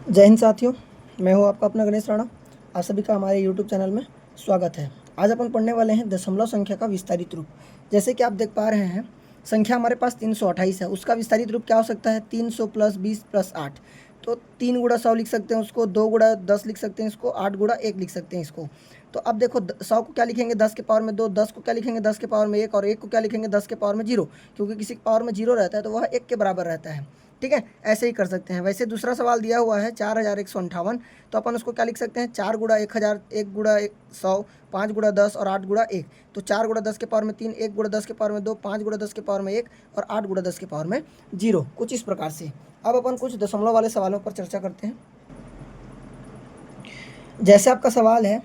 जय हिंद साथियों, मैं हूं आपका अपना गणेश राणा। आप सभी का हमारे यूट्यूब चैनल में स्वागत है। आज अपन पढ़ने वाले हैं दशमलव संख्या का विस्तारित रूप। जैसे कि आप देख पा रहे हैं, संख्या हमारे पास 328 है, उसका विस्तारित रूप क्या हो सकता है? 300 प्लस 20 प्लस 8। तो 3 गुणा 100 लिख सकते हैं उसको, 2 गुणा 10 लिख सकते हैं इसको, 8 गुणा 1 लिख सकते हैं इसको। तो अब देखो 100 को क्या लिखेंगे 10 के पावर में 2, 10 को क्या लिखेंगे 10 के पावर में 1, और 1 को क्या लिखेंगे 10 के पावर में 0, क्योंकि किसी के पावर में 0 रहता है तो वह 1 के बराबर रहता है। ठीक है, ऐसे ही कर सकते हैं। वैसे दूसरा सवाल दिया हुआ है 4158, तो अपन उसको क्या लिख सकते हैं? 4 गुणा 1000, 1 गुणा 100, 5 गुणा 10 और 8 गुणा 1। तो 4 गुणा 10 के पावर में 3, 1 गुणा 10 के पावर में 2, 5 गुणा 10 के पावर में 1 और 8 गुणा 10 के पावर में 0। कुछ इस प्रकार से। अब अपन कुछ दशमलव वाले सवालों पर चर्चा करते हैं। जैसे आपका सवाल है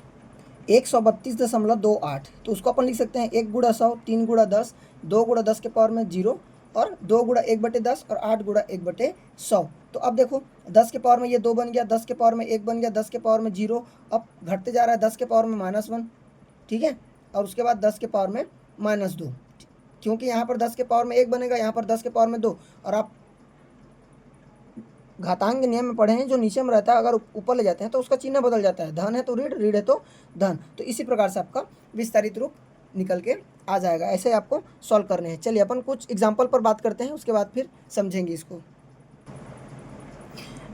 132.28, तो उसको अपन लिख सकते हैं 1 गुणा 100, 3 गुणा 10, 2 गुणा 10 के पावर में 0 और 2 गुणा 1/10 और 8 गुणा 1/100। तो अब देखो 10 के पावर में ये 2 बन गया, 10 के पावर में 1 बन गया, 10 के पावर में 0, अब घटते जा रहा है 10 के पावर में -1। ठीक है, और उसके बाद 10 के पावर में -2, क्योंकि यहाँ पर 10 के पावर में 1 बनेगा, यहाँ पर 10 के पावर में 2। और आप घातांक नियम में पढ़े हैं, जो नीचे में रहता है अगर ऊपर ले जाते हैं तो उसका चिन्ह बदल जाता है। धन है तो ऋण, ऋण है तो धन। तो इसी प्रकार से आपका विस्तारित रूप निकल के आ जाएगा। ऐसे आपको सॉल्व करने हैं। चलिए अपन कुछ एग्जाम्पल पर बात करते हैं, उसके बाद फिर समझेंगे इसको।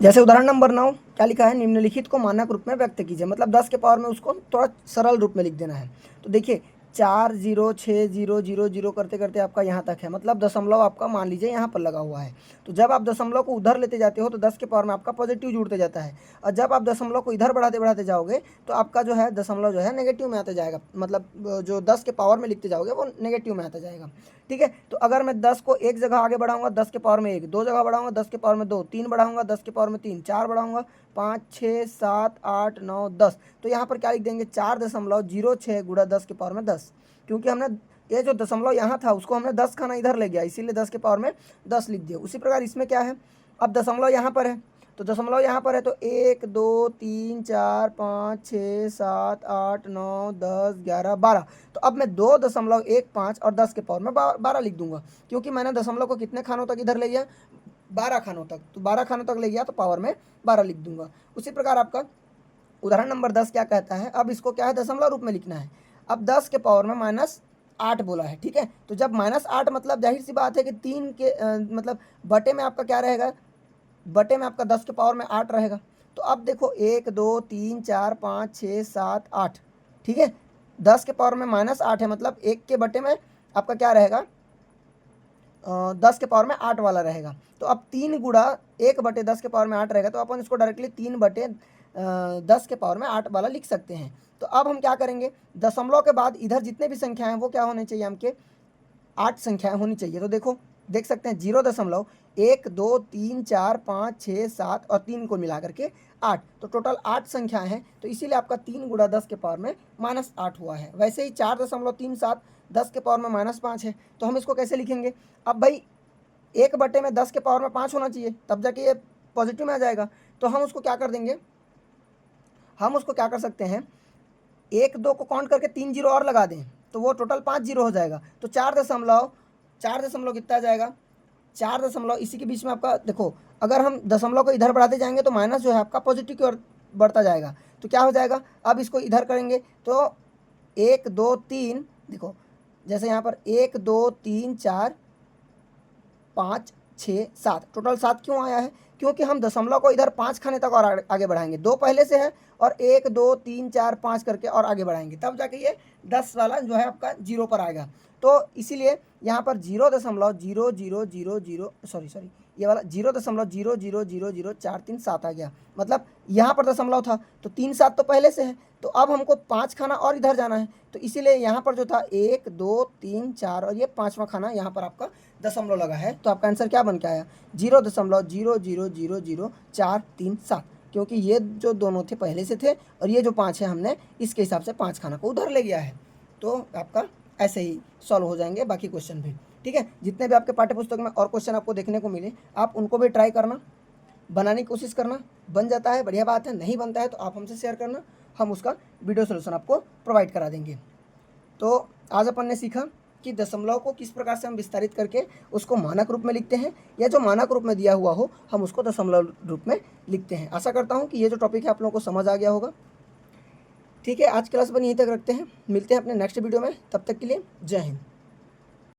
जैसे उदाहरण नंबर 9 क्या लिखा है? निम्नलिखित को मानक रूप में व्यक्त कीजिए। मतलब 10 के पावर में उसको थोड़ा सरल रूप में लिख देना है। तो देखिए 406000 करते करते आपका यहाँ तक है, मतलब दशमलव आपका मान लीजिए यहाँ पर लगा हुआ है। तो जब आप दशमलव को उधर लेते जाते हो तो 10 के पावर में आपका पॉजिटिव जुड़ते जाता है, और जब आप दशमलव को इधर बढ़ाते बढ़ाते जाओगे तो आपका जो है दशमलव जो है नेगेटिव में आता जाएगा। मतलब जो 10 के पावर में लिखते जाओगे वो नेगेटिव में आता जाएगा। ठीक है, तो अगर मैं 10 को एक जगह आगे बढ़ाऊंगा 10 के पावर में 1, दो जगह बढ़ाऊंगा 10 के पावर में 2, 3 बढ़ाऊंगा 10 के पावर में 3, 4 बढ़ाऊंगा 5, 6, 7, 8, 9, 10। तो यहाँ पर क्या लिख देंगे? 4.06 गुणा 10 के पावर में 10, क्योंकि हमने ये जो दशमलव यहाँ था उसको हमने 10 खाना इधर ले गया, इसीलिए 10 के पावर में 10 लिख दिया। उसी प्रकार इसमें क्या है, अब दशमलव यहाँ पर है, तो दशमलव यहाँ पर है तो 1, 2, 3, 4, 5, 6, 7, 8, 9, 10, 11, 12। तो अब मैं 2.15 और 10 के पावर में 12 लिख दूंगा, क्योंकि मैंने दशमलव को कितने खानों तक इधर ले गया? 12 खानों तक। तो 12 खानों तक ले गया तो पावर में 12 लिख दूंगा। उसी प्रकार आपका उदाहरण नंबर 10 क्या कहता है? अब इसको क्या है? दशमलव रूप में लिखना है। अब 10 के पावर में -8 बोला है। ठीक है, तो जब -8 मतलब जाहिर सी बात है कि 3 के मतलब बटे में आपका क्या रहेगा? बटे में आपका 10 के पावर में 8 रहेगा। तो अब देखो 1, 2, 3, 4, 5, 6, 7, 8। ठीक है, 10 के पावर में -8 है, मतलब 1 के बटे में आपका क्या रहेगा? 10 के पावर में 8 वाला रहेगा। तो अब 3 गुणा 1/10 के पावर में 8 रहेगा, तो अपन इसको डायरेक्टली 3/10 के पावर में 8 वाला लिख सकते हैं। तो अब हम क्या करेंगे? दशमलव के बाद इधर जितने भी संख्याएं हैं वो क्या होने चाहिए? हमके 8 संख्याएं होनी चाहिए। तो देखो देख सकते हैं 0.1, 2, 3, 4, 5, 6, 7 और 3 को मिला करके 8, तो टोटल 8 संख्याएं हैं। तो इसीलिए आपका 3 गुणा 10 के पावर में -8 हुआ है। वैसे ही 4.37 10 के पावर में -5 है, तो हम इसको कैसे लिखेंगे? अब भाई 1 बटे में 10 के पावर में 5 होना चाहिए, तब जाके ये पॉजिटिव में आ जाएगा। तो हम उसको क्या कर देंगे? हम उसको क्या कर सकते हैं? 1, 2 को काउंट करके 3 जीरो और लगा दें, तो वो टोटल 5 जीरो हो जाएगा। तो 4 दशमलव कितना आ जाएगा? 4 दशमलव इसी के बीच में आपका देखो, अगर हम दशमलव को इधर बढ़ाते जाएंगे तो माइनस जो है आपका पॉजिटिव की ओर बढ़ता जाएगा। तो क्या हो जाएगा? अब इसको इधर करेंगे तो 1, 2, 3, देखो जैसे यहाँ पर 1, 2, 3, 4, 5, 6, 7, टोटल 7 क्यों आया है? क्योंकि हम दशमलव को इधर 5 खाने तक और आगे बढ़ाएंगे। 2 पहले से है और 1, 2, 3, 4, 5 करके और आगे बढ़ाएंगे, तब जाके ये 10 वाला जो है आपका 0 पर आएगा। तो इसीलिए यहाँ पर 0.0000 सॉरी ये वाला 0.0000043 आ गया। मतलब यहाँ पर दशमलव था तो 3 7 तो पहले से है, तो अब हमको 5 खाना और इधर जाना है। तो इसीलिए यहाँ पर जो था 1, 2, 3, 4 और ये 5वां खाना यहाँ पर आपका दशमलव लगा है। तो आपका आंसर क्या बन के आया? 0.0000437, क्योंकि ये जो दोनों थे पहले से थे और ये जो 5 है हमने इसके हिसाब से 5 खाना को उधर ले गया है। तो आपका ऐसे ही सॉल्व हो जाएंगे बाकी क्वेश्चन भी। ठीक है, जितने भी आपके पाठ्य पुस्तक में और क्वेश्चन आपको देखने को मिले आप उनको भी ट्राई करना, बनाने की कोशिश करना। बन जाता है बढ़िया बात है, नहीं बनता है तो आप हमसे शेयर करना, हम उसका वीडियो सोल्यूशन आपको प्रोवाइड करा देंगे। तो आज अपन ने सीखा कि दशमलव को किस प्रकार से हम विस्तारित करके उसको मानक रूप में लिखते हैं, या जो मानक रूप में दिया हुआ हो हम उसको दशमलव रूप में लिखते हैं। आशा करता हूँ कि ये जो टॉपिक है आप लोगों को समझ आ गया होगा। ठीक है, आज क्लास बन यहीं तक रखते हैं, मिलते हैं अपने नेक्स्ट वीडियो में, तब तक के लिए जय हिंद।